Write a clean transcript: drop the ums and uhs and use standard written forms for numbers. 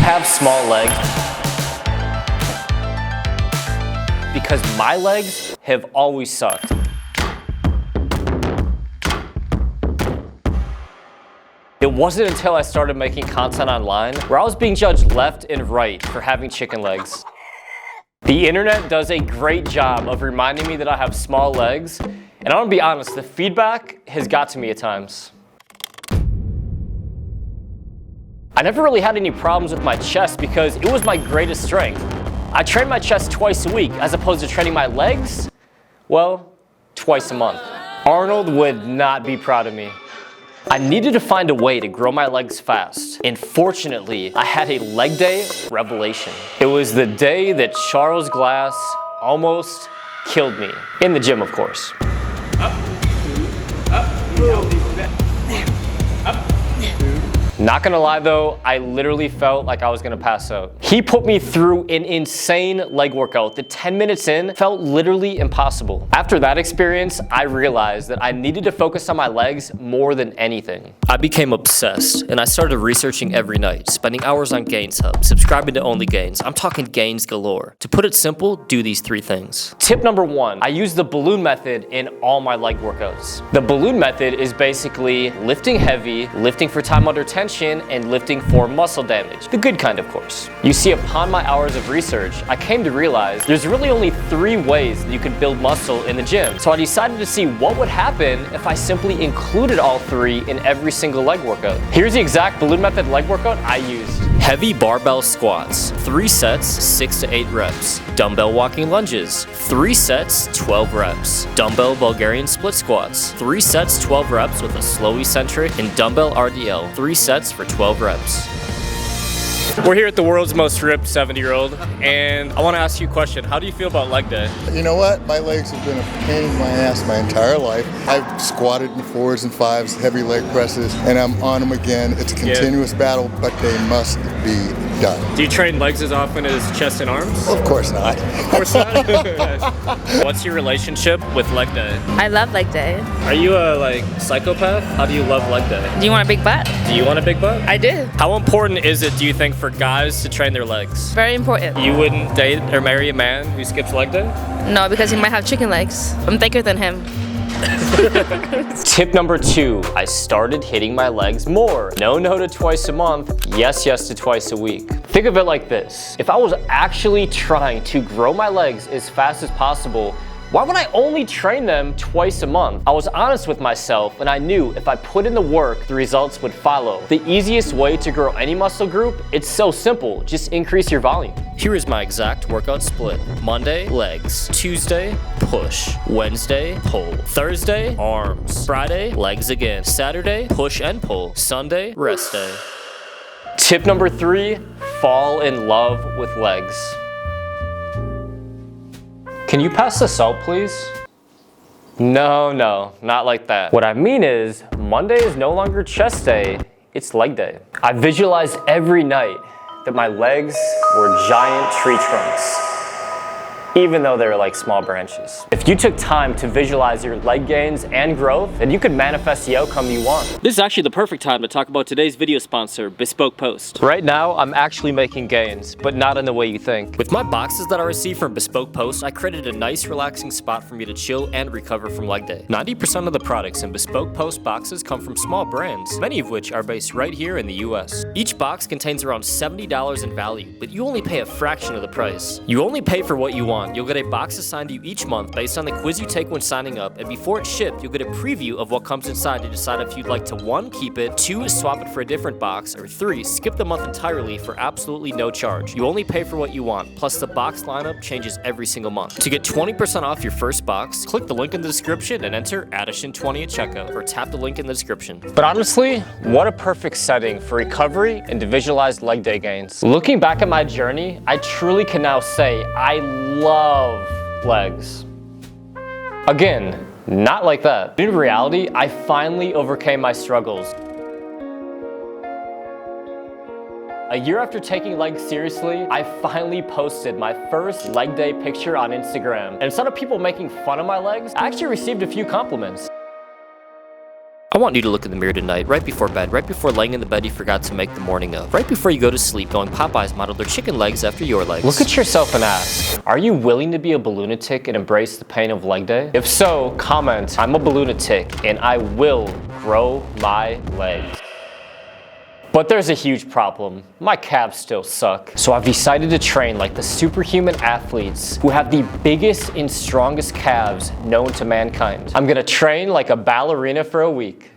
have small legs? Because my legs have always sucked. It wasn't until I started making content online where I was being judged left and right for having chicken legs. The internet does a great job of reminding me that I have small legs, and I'm gonna be honest, the feedback has got to me at times. I never really had any problems with my chest because it was my greatest strength. I train my chest twice a week as opposed to training my legs, well, twice a month. Arnold would not be proud of me. I needed to find a way to grow my legs fast, and fortunately, I had a leg day revelation. It was the day that Charles Glass almost killed me. In the gym, of course. Up, Not gonna lie though, I literally felt like I was gonna pass out. He put me through an insane leg workout that 10 minutes in felt literally impossible. After that experience, I realized that I needed to focus on my legs more than anything. I became obsessed and I started researching every night, spending hours on Gains Hub, subscribing to Only Gains. I'm talking gains galore. To put it simple, do these 3 things. Tip number 1, I use the balloon method in all my leg workouts. The balloon method is basically lifting heavy, lifting for time under tension, and lifting for muscle damage. The good kind, of course. You see, upon my hours of research, I came to realize there's really only 3 ways that you could build muscle in the gym. So I decided to see what would happen if I simply included all 3 in every single leg workout. Here's the exact balloon method leg workout I used. Heavy barbell squats, 3 sets, 6 to 8 reps. Dumbbell walking lunges, 3 sets, 12 reps. Dumbbell Bulgarian split squats, 3 sets, 12 reps with a slow eccentric, and dumbbell RDL, 3 sets for 12 reps. We're here at the world's most ripped 70-year-old, and I want to ask you a question. How do you feel about leg day? You know what? My legs have been a pain in my ass my entire life. I've squatted in 4s and 5s, heavy leg presses, and I'm on them again. It's a continuous battle, but they must be done. Do you train legs as often as chest and arms? Of course not. Of course not. What's your relationship with leg day? I love leg day. Are you a psychopath? How do you love leg day? Do you want a big butt? Do you want a big butt? I do. How important is it, do you think, for guys to train their legs? Very important. You wouldn't date or marry a man who skips leg day? No, because he might have chicken legs. I'm thicker than him. Tip number 2, I started hitting my legs more. No to twice a month, yes to twice a week. Think of it like this. If I was actually trying to grow my legs as fast as possible, why would I only train them twice a month? I was honest with myself and I knew if I put in the work, the results would follow. The easiest way to grow any muscle group, it's so simple, just increase your volume. Here is my exact workout split. Monday, legs. Tuesday, push. Wednesday, pull. Thursday, arms. Friday, legs again. Saturday, push and pull. Sunday, rest day. Tip number 3, fall in love with legs. Can you pass the salt, please? No, not like that. What I mean is, Monday is no longer chest day, it's leg day. I visualized every night that my legs were giant tree trunks, even though they're like small branches. If you took time to visualize your leg gains and growth, then you could manifest the outcome you want. This is actually the perfect time to talk about today's video sponsor, Bespoke Post. Right now, I'm actually making gains, but not in the way you think. With my boxes that I received from Bespoke Post, I created a nice relaxing spot for me to chill and recover from leg day. 90% of the products in Bespoke Post boxes come from small brands, many of which are based right here in the US. Each box contains around $70 in value, but you only pay a fraction of the price. You only pay for what you want. You'll get a box assigned to you each month based on the quiz you take when signing up, and before it's shipped, you'll get a preview of what comes inside to decide if you'd like to 1, keep it, 2, swap it for a different box, or 3, skip the month entirely for absolutely no charge. You only pay for what you want, plus the box lineup changes every single month. To get 20% off your first box, click the link in the description and enter Addison20 at checkout, or tap the link in the description. But honestly, what a perfect setting for recovery and to visualize leg day gains. Looking back at my journey, I truly can now say I love legs. Again, not like that. In reality, I finally overcame my struggles. A year after taking legs seriously, I finally posted my first leg day picture on Instagram. And instead of people making fun of my legs, I actually received a few compliments. I want you to look in the mirror tonight, right before bed, right before laying in the bed you forgot to make the morning of, right before you go to sleep, knowing Popeyes modeled their chicken legs after your legs. Look at yourself and ask, are you willing to be a balloonatic and embrace the pain of leg day? If so, comment, I'm a balloonatic and I will grow my legs. But there's a huge problem. My calves still suck. So I've decided to train like the superhuman athletes who have the biggest and strongest calves known to mankind. I'm gonna train like a ballerina for a week.